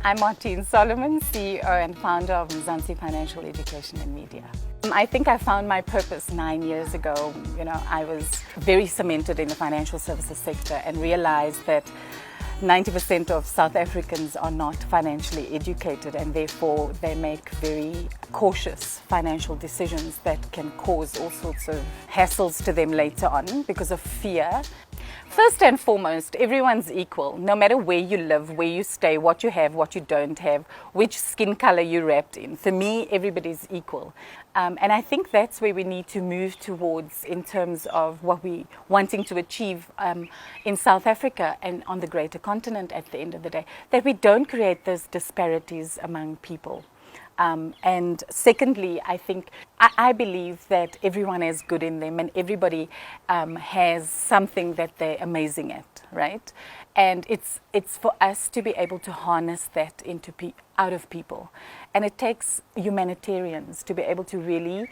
I'm Martine Solomon, CEO and founder of Mzansi Financial Education and Media. I think I found my purpose 9 years ago. I was very cemented in the financial services sector and realized that 90% of South Africans are not financially educated, and therefore they make very cautious financial decisions that can cause all sorts of hassles to them later on because of fear. First and foremost, everyone's equal, no matter where you live, where you stay, what you have, what you don't have, which skin color you're wrapped in. For me, everybody's equal. And I think that's where we need to move towards in terms of what we're wanting to achieve in South Africa and on the greater continent at the end of the day, that we don't create those disparities among people. And secondly, I believe that everyone is good in them, and everybody has something that they're amazing at, right? And it's for us to be able to harness that out of people. And it takes humanitarians to be able to really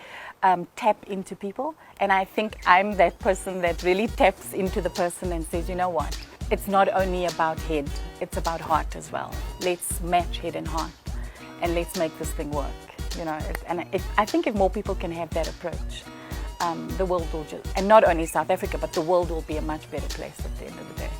tap into people. And I think I'm that person that really taps into the person and says, you know what? It's not only about head, it's about heart as well. Let's match head and heart. And let's make this thing work, I think if more people can have that approach, the world will and not only South Africa, but the world will be a much better place at the end of the day.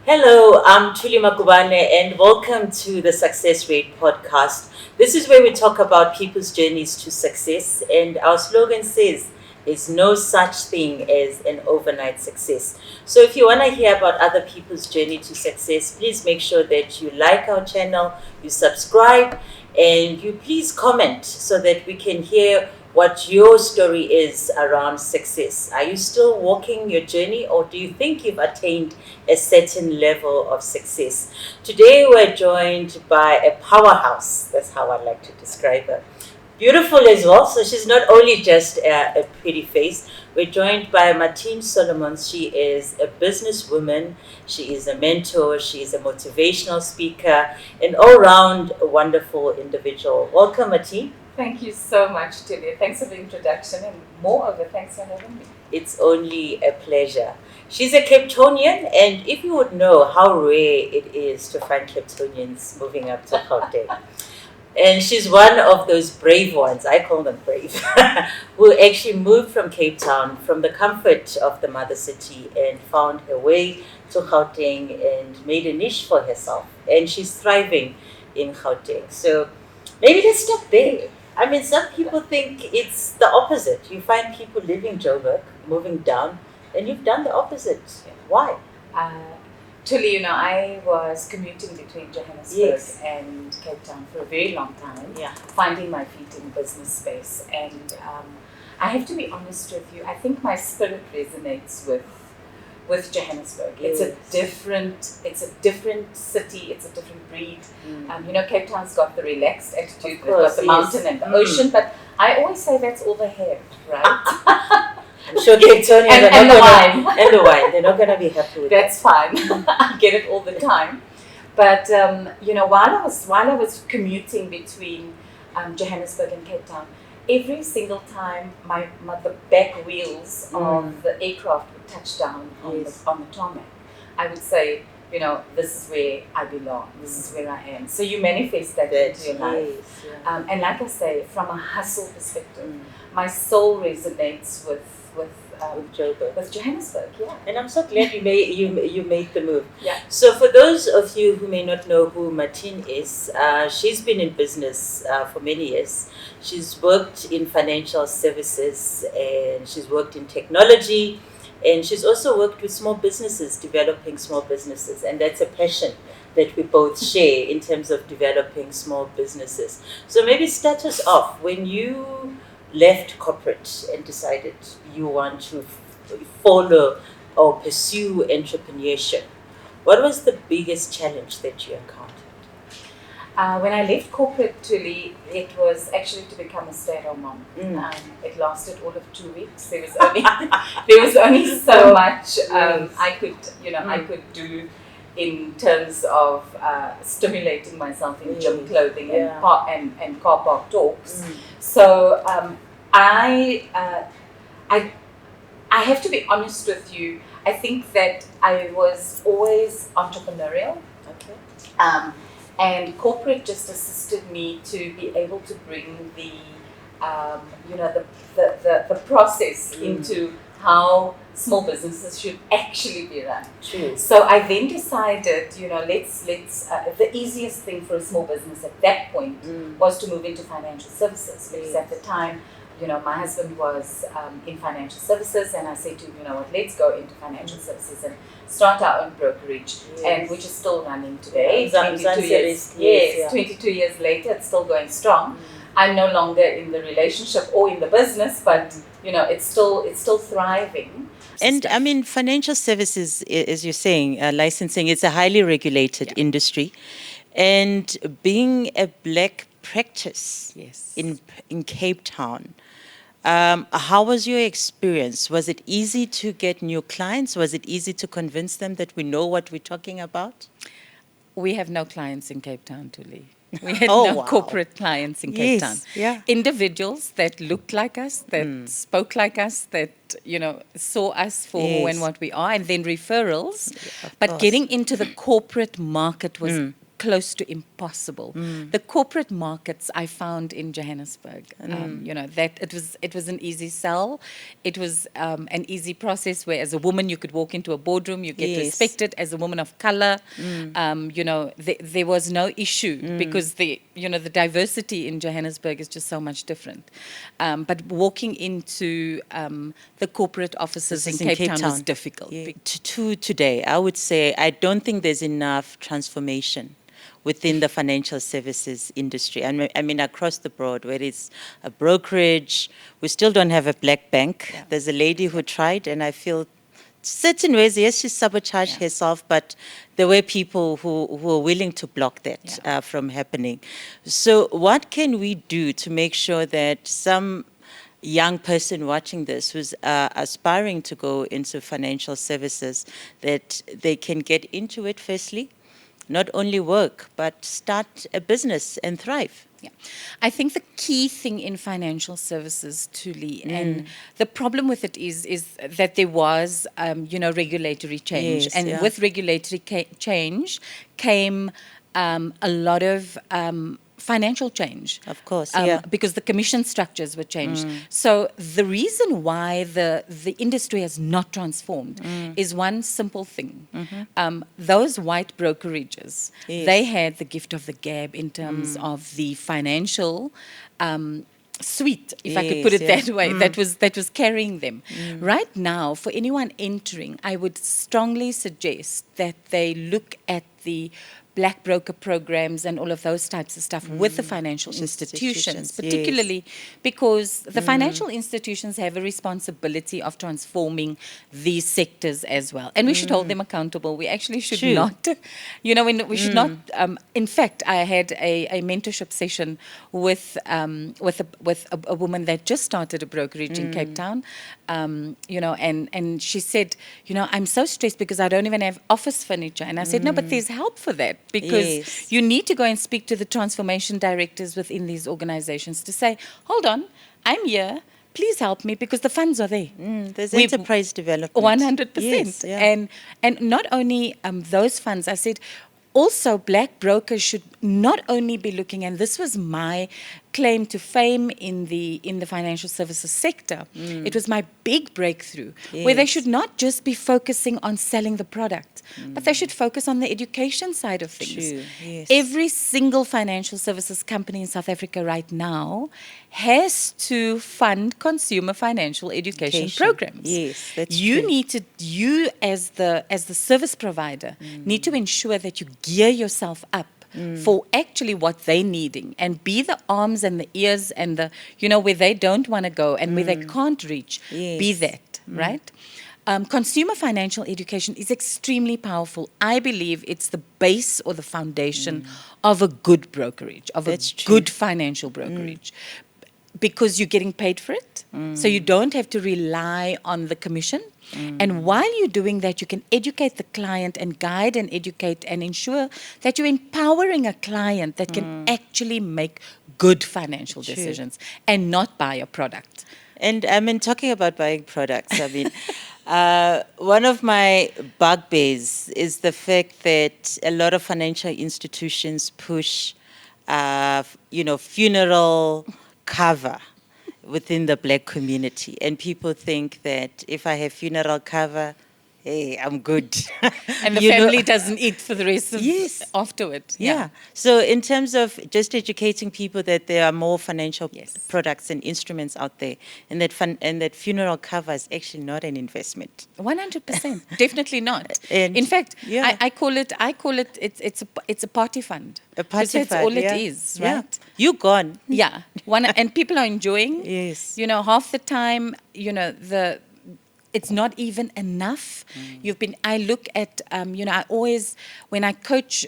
Hello, I'm Thuli Magubane, and welcome to the Success Rate podcast. This is where we talk about people's journeys to success, and our slogan says, there's no such thing as an overnight success. So if you want to hear about other people's journey to success, please make sure that you like our channel, you subscribe, and you please comment so that we can hear what your story is around success. Are you still walking your journey, or do you think you've attained a certain level of success? Today we're joined by a powerhouse. That's how I like to describe her. Beautiful as well. So she's not only just a pretty face. We're joined by Martine Solomon. She is a businesswoman. She is a mentor. She is a motivational speaker, an all-round wonderful individual. Welcome, Martine. Thank you so much, Thuli. Thanks for the introduction, and moreover, thanks for having me. It's only a pleasure. She's a Cape Townian, and if you would know how rare it is to find Cape Townians moving up to Gauteng. And she's one of those brave ones, I call them brave, who actually moved from Cape Town, from the comfort of the mother city, and found her way to Gauteng and made a niche for herself. And she's thriving in Gauteng. So maybe let's stop there. I mean, some people think it's the opposite. You find people leaving Joburg, moving down, and you've done the opposite. Why? Thuli, I was commuting between Johannesburg and Cape Town for a very long time, finding my feet in business space. And I have to be honest with you, I think my spirit resonates with Johannesburg. Yes. It's a different city, it's a different breed. Cape Town's got the relaxed attitude, they've got the mountain and the ocean, but I always say that's all they have, right? I'm sure Cape Townians and the wine. And the wine. They're not going to be happy with That's fine. I get it all the time. But, while I was commuting between Johannesburg and Cape Town, every single time the back wheels of the aircraft would touch down on the tarmac, I would say, this is where I belong. This is where I am. So you manifest that into your life. And like I say, from a hustle perspective, my soul resonates with Joburg, with Johannesburg, And I'm so glad you made the move. Yeah. So for those of you who may not know who Martine is, she's been in business for many years. She's worked in financial services, and she's worked in technology, and she's also worked with small businesses, developing small businesses, and that's a passion that we both share in terms of developing small businesses. So maybe start us off. When you left corporate and decided you want to follow or pursue entrepreneurship, what was the biggest challenge that you encountered? When I left corporate, Thuli, it was actually to become a stay-at-home mom. It lasted all of 2 weeks. There was only so much I could do in terms of stimulating myself in gym clothing and car park talks. So I have to be honest with you. I think that I was always entrepreneurial. Okay. And corporate just assisted me to be able to bring the, the process into how small businesses should actually be run. True. So I then decided, let's the easiest thing for a small business at that point was to move into financial services, because at the time, my husband was in financial services, and I said to him, let's go into financial services and start our own brokerage, and which is still running today. 22 years, 22 years later, it's still going strong. I'm no longer in the relationship or in the business, but it's still thriving. And I mean, financial services, as you're saying, licensing, it's a highly regulated industry. And being a black practice in Cape Town, how was your experience? Was it easy to get new clients? Was it easy to convince them that we know what we're talking about? We have no clients in Cape Town, Thuli. We had no corporate clients in Cape Town. Yeah. Individuals that looked like us, that spoke like us, that saw us for who and what we are, and then referrals. But getting into the corporate market was close to impossible. The corporate markets I found in Johannesburg, that it was an easy sell. It was an easy process where, as a woman, you could walk into a boardroom, you get respected. As a woman of color, there was no issue because the diversity in Johannesburg is just so much different. But walking into the corporate offices in Cape Town was difficult. To today, I would say I don't think there's enough transformation within the financial services industry. I mean, across the board, where it's a brokerage, we still don't have a black bank. Yeah. There's a lady who tried, and I feel certain ways, yes, she sabotaged herself, but there were people who were willing to block that from happening. So what can we do to make sure that some young person watching this who's aspiring to go into financial services, that they can get into it firstly, not only work, but start a business and thrive? Yeah. I think the key thing in financial services, Thuli, and the problem with it is that there was, regulatory change. With regulatory change came a lot of financial change. Of course, because the commission structures were changed. So the reason why the industry has not transformed is one simple thing. Those white brokerages, they had the gift of the gab in terms of the financial suite, if I could put it that way, that was carrying them. Right now, for anyone entering, I would strongly suggest that they look at the black broker programs and all of those types of stuff with the financial institutions, particularly because the financial institutions have a responsibility of transforming these sectors as well. And we should hold them accountable. We actually should not, we should not. In fact, I had a mentorship session with a woman that just started a brokerage in Cape Town, and she said, I'm so stressed because I don't even have office furniture. And I said, no, but there's help for that. Because you need to go and speak to the transformation directors within these organizations to say, hold on, I'm here, please help me, because the funds are there. There's enterprise development. 100%. And not only those funds, I said, also black brokers should not only be looking, and this was my claim to fame in the financial services sector. It was my big breakthrough, where they should not just be focusing on selling the product, but they should focus on the education side of things. Every single financial services company in South Africa right now has to fund consumer financial education programs. You as the service provider need to ensure that you gear yourself up for actually what they're needing, and be the arms and the ears and the, where they don't want to go and where they can't reach, be that, right? Consumer financial education is extremely powerful. I believe it's the base or the foundation of a good brokerage, of a good financial brokerage, because you're getting paid for it. So you don't have to rely on the commission. And while you're doing that, you can educate the client and guide and educate and ensure that you're empowering a client that can actually make good financial decisions and not buy a product. And I mean, talking about buying products, I mean, One of my bugbears is the fact that a lot of financial institutions push, funeral cover within the black community. And people think that if I have funeral cover, hey, I'm good. And the You know- family doesn't eat for the rest of Yes. afterward. Yeah. So in terms of just educating people that there are more financial Yes. products and instruments out there, and that funeral cover is actually not an investment. 100%, definitely not. And- In fact, yeah. I call it it's a party fund. A party That's fund, all yeah. it is, Yeah. right? You gone. Yeah, and people are enjoying. Yes. Half the time, it's not even enough. I look at, I always, when I coach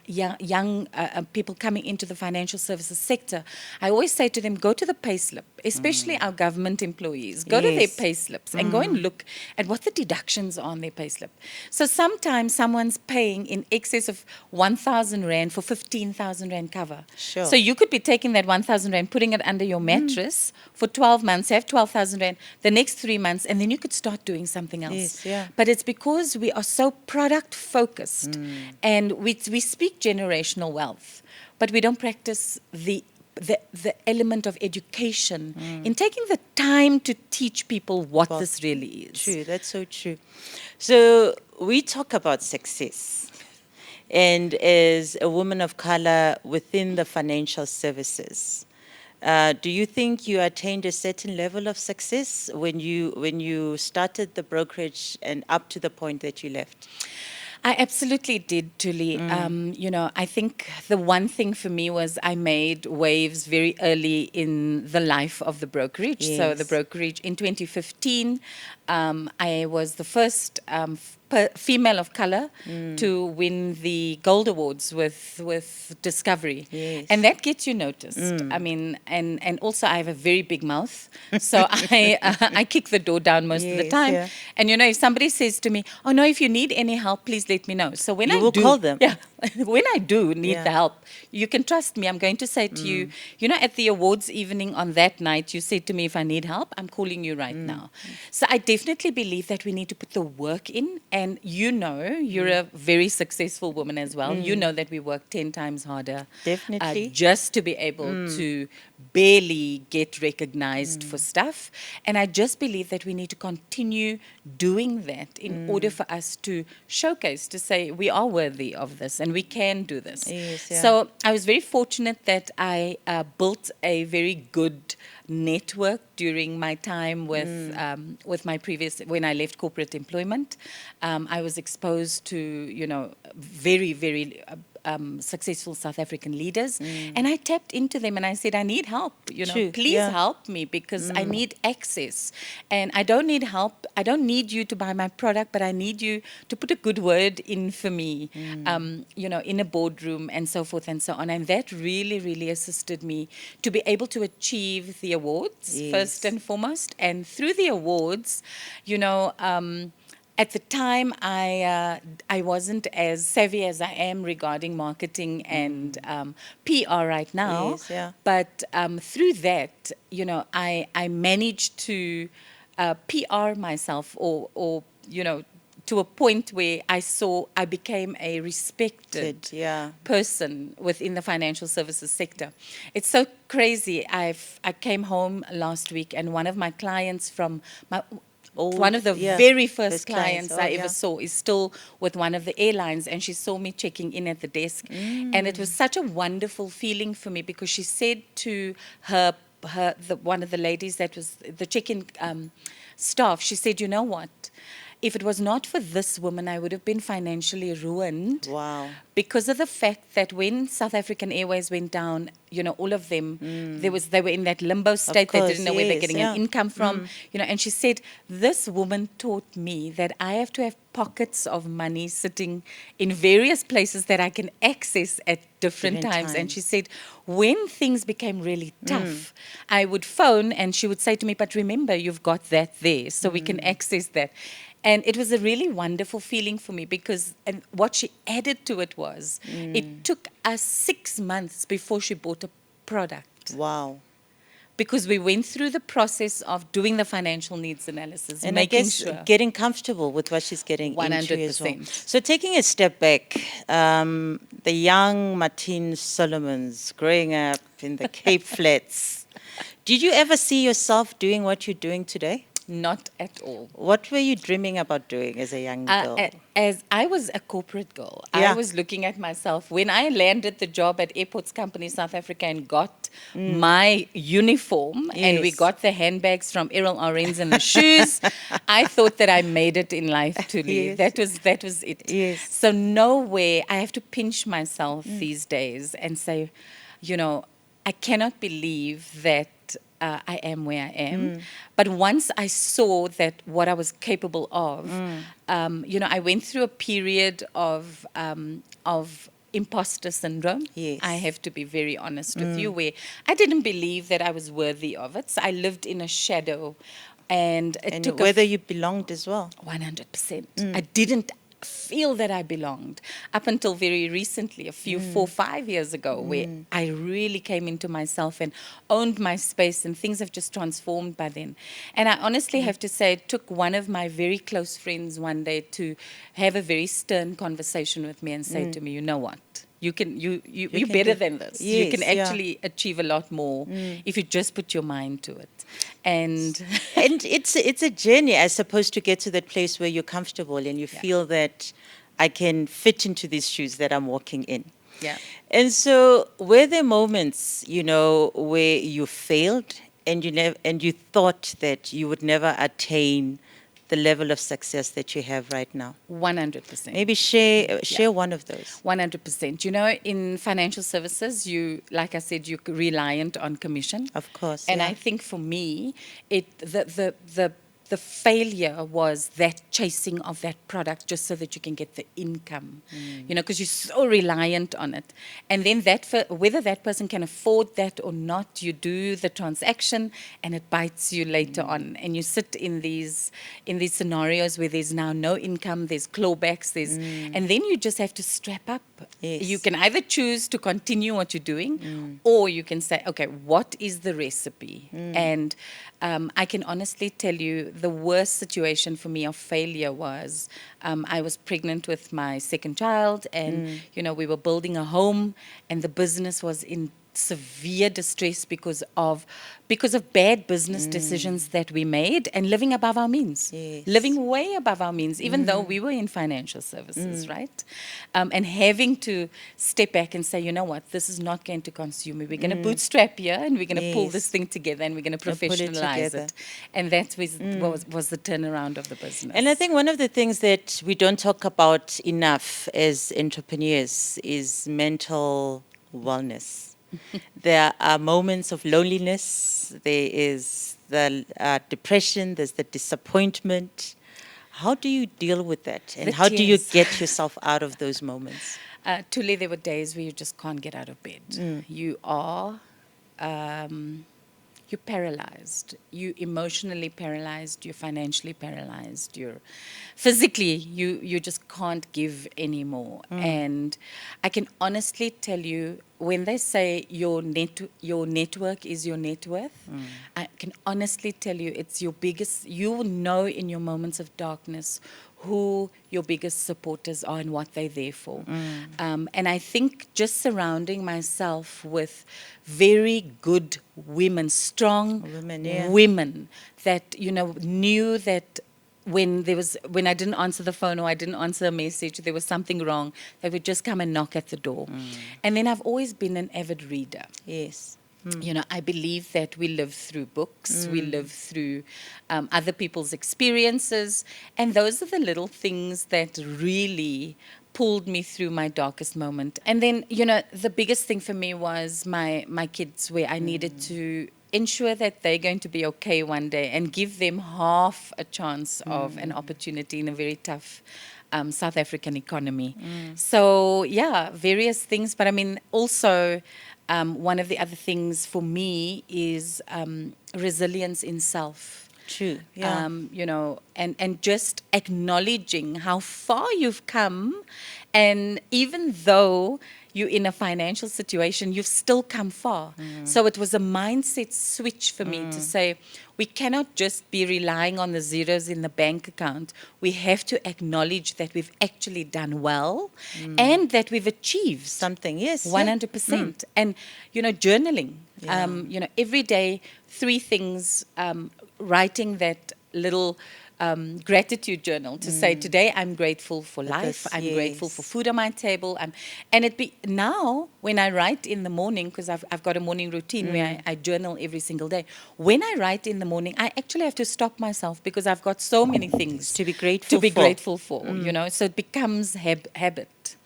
young people coming into the financial services sector, I always say to them, go to the payslip, especially our government employees, go to their Yes. payslips and go and look at what the deductions are on their payslip. So sometimes someone's paying in excess of 1,000 Rand for 15,000 Rand cover. Sure. So you could be taking that 1,000 Rand, putting it under your mattress for 12 months, have 12,000 Rand the next 3 months, and then you could start doing something else. Yes, yeah. But it's because we are so product focused and we speak generational wealth, but we don't practice the element of education in taking the time to teach people what this really is. True, that's so true. So we talk about success. And as a woman of color within the financial services, do you think you attained a certain level of success when you started the brokerage and up to the point that you left? I absolutely did, Thuli. I think the one thing for me was I made waves very early in the life of the brokerage. So the Yes. brokerage in 2015, I was the first female of color to win the gold awards with Discovery. Yes. And that gets you noticed. I mean, and also I have a very big mouth, so I kick the door down most of the Yes, time. yeah. And if somebody says to me, "Oh no, if you need any help, please let me know." So when You I will do, call them. yeah, when I do need Yeah. the help, you can trust me. I'm going to say to you, at the awards evening on that night, you said to me, "If I need help, I'm calling you right now." So I definitely believe that we need to put the work in, and you're a very successful woman as well. You know that we work 10 times harder, Definitely. just to be able to barely get recognized for stuff. And I just believe that we need to continue doing that in order for us to showcase, to say we are worthy of this and we can do this. Yes, yeah. So I was very fortunate that I built a very good network during my time with my previous, when I left corporate employment. I was exposed to, very, very successful South African leaders. And I tapped into them and I said, I need help, True, please yeah. help me because I need access. And I don't need help. I don't need you to buy my product, but I need you to put a good word in for me, in a boardroom and so forth and so on. And that really, really assisted me to be able to achieve the awards Yes. first and foremost. And through the awards, at the time, I wasn't as savvy as I am regarding marketing and PR right now. Yes, yeah. But through that, I managed to PR myself or to a point where I became a respected Yeah. person within the financial services sector. It's so crazy. I came home last week and one of my clients from one of the very first clients I ever saw is still with one of the airlines, and she saw me checking in at the desk. And it was such a wonderful feeling for me because she said to one of the ladies that was the check-in staff, she said, "You know what? If it was not for this woman, I would have been financially ruined." Wow. Because of the fact that when South African Airways went down, all of them, they were in that limbo state. course, They didn't know where they're yes, getting yeah. an income from, and she said, this woman taught me that I have to have pockets of money sitting in various places that I can access at different times. And she said, when things became really tough, I would phone and she would say to me, but remember, you've got that there, so we can access that. And it was a really wonderful feeling for me because, and what she added to it was, it took us 6 months before she bought a product. Wow. because we went through the process of doing the financial needs analysis, And making I guess sure. getting comfortable with what she's getting into as well. 100%. So taking a step back, the young Martine Solomons growing up in the Cape Flats, did you ever see yourself doing what you're doing today? Not at all. What were you dreaming about doing as a young girl? As I was a corporate girl, Yeah. I was looking at myself. When I landed the job at Airports Company South Africa and got my uniform and we Yes. got the handbags from Errol Orenz and the shoes, I thought that I made it in life, Thuli. Yes. That was it. Yes. So no way. I have to pinch myself these days and say, you know, I cannot believe that I am where I am. But once I saw that what I was capable of, I went through a period of imposter syndrome. Yes. I have to be very honest with you, where I didn't believe that I was worthy of it. So I lived in a shadow, and it took whether you belonged as well. 100%. I didn't feel that I belonged up until very recently, a few 4-5 years ago, where I really came into myself and owned my space, and things have just transformed by then. And I honestly have to say, it took one of my very close friends one day to have a very stern conversation with me and say to me, you know what? You're better than this. You Yes, can yeah. actually achieve a lot more if you just put your mind to it. And And it's a journey, I suppose, to get to that place where you're comfortable and you feel that I can fit into these shoes that I'm walking in. yeah. And so, were there moments, where you failed and you thought that you would never attain the level of success that you have right now? 100%. Maybe share one of those. 100%. In financial services, like I said, you're reliant on commission. Of course. And yeah. I think for me, the failure was that chasing of that product just so that you can get the income, because you're so reliant on it. And then whether that person can afford that or not, you do the transaction and it bites you later on. And you sit in these scenarios where there's now no income, there's clawbacks, and then you just have to strap up. Yes. You can either choose to continue what you're doing, or you can say, okay, what is the recipe? And I can honestly tell you the worst situation for me of failure was I was pregnant with my second child, and we were building a home, and the business was in severe distress because of bad business decisions that we made, and living above our means, Yes. living way above our means, even though we were in financial services, right? And having to step back and say, you know what, this is not going to consume me. We're going to bootstrap here, and we're going to pull this Yes. thing together, and we're going to And pull it professionalize together. it. And that was the turnaround of the business. And I think one of the things that we don't talk about enough as entrepreneurs is mental wellness. There are moments of loneliness. There is the depression. There's the disappointment. How do you deal with that? And The how do you tears. get yourself out of those moments? Thuli, there were days where you just can't get out of bed. You are, you're paralyzed. You're emotionally paralyzed. You're financially paralyzed. You're physically, you just can't give anymore. And I can honestly tell you, when they say your network is your net worth, I can honestly tell you it's your biggest. You will know in your moments of darkness who your biggest supporters are and what they're there for. And I think just surrounding myself with very good women, strong Women, yeah. women that knew that when I didn't answer the phone or I didn't answer a message, there was something wrong, they would just come and knock at the door. And then I've always been an avid reader. Yes. I believe that we live through books, we live through other people's experiences, and those are the little things that really pulled me through my darkest moment. And then, the biggest thing for me was my kids, where I needed to ensure that they're going to be okay one day and give them half a chance of an opportunity in a very tough South African economy. So, various things. But I mean, also, one of the other things for me is resilience in self. True. Yeah. And just acknowledging how far you've come. And even though you're in a financial situation, you've still come far. So it was a mindset switch for me to say, we cannot just be relying on the zeros in the bank account. We have to acknowledge that we've actually done well and that we've achieved Something, yes. 100%. And, journaling, Yeah. every day, 3 things, writing that little gratitude journal to say, today I'm grateful for life, I'm grateful for food on my table. And now when I write in the morning, because I've got a morning routine where I journal every single day. When I write in the morning, I actually have to stop myself because I've got so many things To be grateful grateful for, so it becomes habit.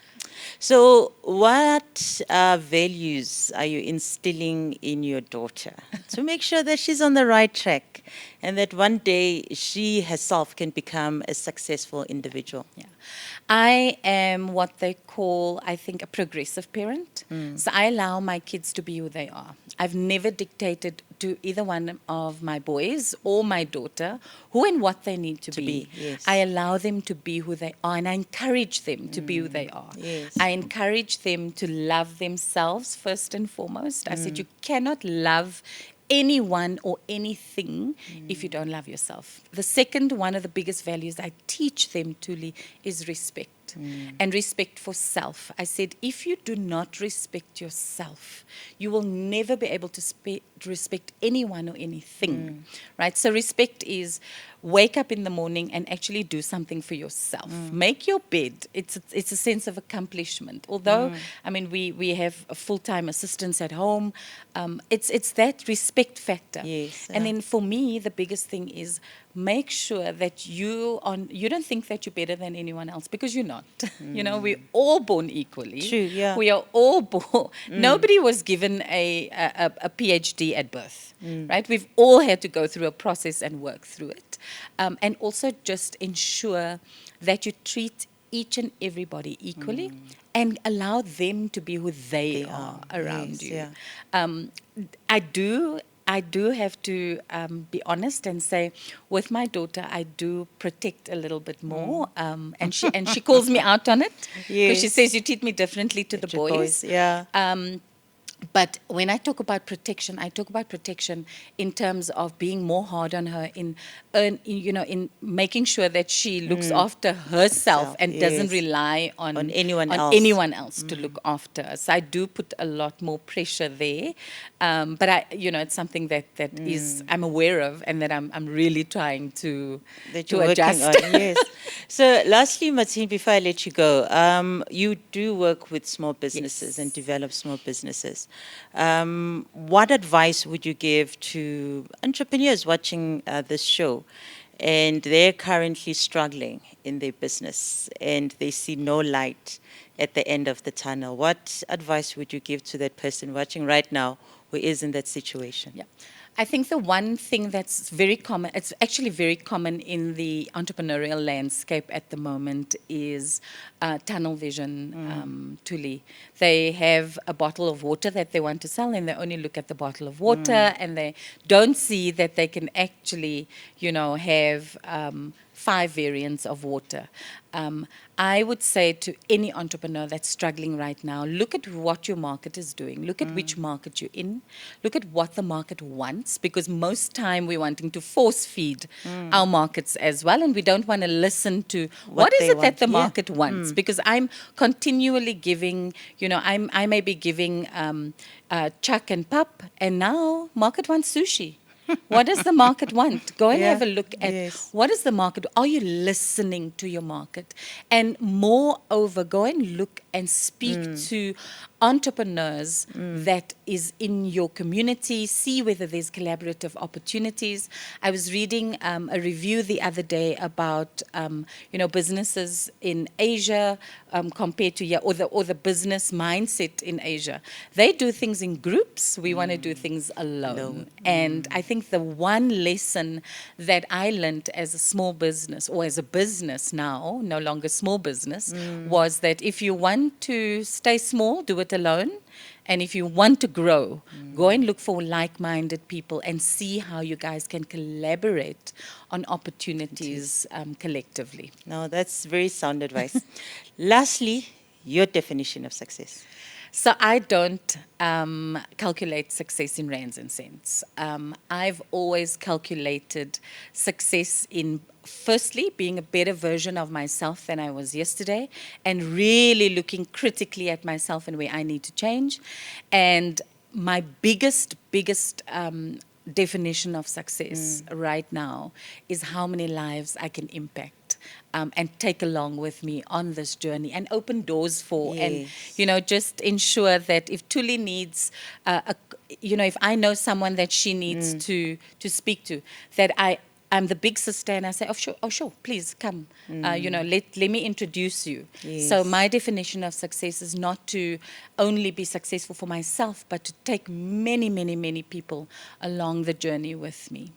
So, what values are you instilling in your daughter to make sure that she's on the right track and that one day she herself can become a successful individual? Yeah. I am what they call, I think, a progressive parent. So I allow my kids to be who they are. I've never dictated to either one of my boys or my daughter who and what they need to be. Yes. I allow them to be who they are, and I encourage them to be who they are. Yes. I encourage them to love themselves first and foremost. I said, you cannot love anyone or anything if you don't love yourself. The second, one of the biggest values I teach them, Thuli, is respect. And respect for self. I said, if you do not respect yourself, you will never be able to respect anyone or anything, right? So respect is wake up in the morning and actually do something for yourself. Make your bed. It's a sense of accomplishment. Although, I mean, we have full-time assistants at home. It's that respect factor. Yes, And then for me, the biggest thing is make sure that you don't think that you're better than anyone else, because you're not. We're all born equally. True, yeah. We are all born. Nobody was given a PhD at birth, right? We've all had to go through a process and work through it. And also just ensure that you treat each and everybody equally and allow them to be who they are around you. Yeah. I do have to be honest and say, with my daughter, I do protect a little bit more, and she calls me out on it because she Yes. says you treat me differently to the To boys. yeah. But when I talk about protection, I talk about protection in terms of being more hard on her in making sure that she looks after herself and doesn't Yes. rely on anyone else. anyone else to look after her. So I do put a lot more pressure there, but it's something that is I'm aware of and that I'm really trying to That you're adjust. working on, yes. So lastly, Martine, before I let you go, you do work with small businesses and develop small businesses. What advice would you give to entrepreneurs watching this show and they're currently struggling in their business and they see no light at the end of the tunnel? What advice would you give to that person watching right now who is in that situation? Yeah. I think the one thing that's very common, it's actually very common in the entrepreneurial landscape at the moment, is tunnel vision, Thuli. They have a bottle of water that they want to sell and they only look at the bottle of water and they don't see that they can actually, have 5 variants of water. I would say to any entrepreneur that's struggling right now, look at what your market is doing. Look at which market you're in. Look at what the market wants, because most time we're wanting to force feed our markets as well, and we don't want to listen to what is it that the market wants, because I'm continually giving, I may be giving chuck and pup, and now market wants sushi. What does the market want? Go and have a look at what is the market. Are you listening to your market? And moreover, go and look and speak to entrepreneurs that is in your community. See whether there's collaborative opportunities. I was reading a review the other day about businesses in Asia compared to or the business mindset in Asia. They do things in groups. We want to do things alone. And I think the one lesson that I learned as a small business, or as a business now, no longer small business, was that if you want to stay small, do it alone. And if you want to grow, go and look for like-minded people and see how you guys can collaborate on opportunities collectively. No, that's very sound advice. Lastly, your definition of success. So I don't calculate success in rands and cents. I've always calculated success in firstly being a better version of myself than I was yesterday, and really looking critically at myself and where I need to change. And my biggest definition of success right now is how many lives I can impact and take along with me on this journey and open doors for. And, just ensure that if Thuli needs, if I know someone that she needs to speak to, that I'm the big sister and I say, oh sure, please come. Let me introduce you. Yes. So my definition of success is not to only be successful for myself, but to take many, many, many people along the journey with me.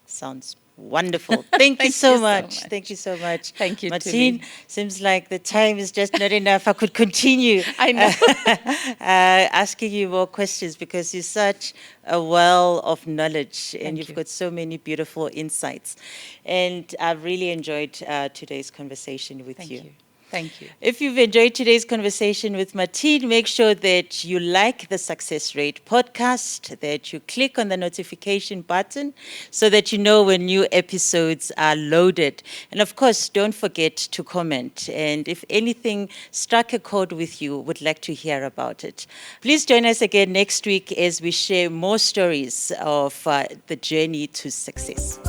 Sounds wonderful. Thank you so much. Thank you so much. Thank you, Martine. Tumi. Seems like the time is just not enough. I could continue. I know. Asking you more questions because you're such a well of knowledge and you've got so many beautiful insights. And I've really enjoyed today's conversation with you. Thank you. If you've enjoyed today's conversation with Martine, make sure that you like the Success Rate podcast, that you click on the notification button so that you know when new episodes are loaded. And of course, don't forget to comment. And if anything struck a chord with you, would like to hear about it. Please join us again next week as we share more stories of the journey to success.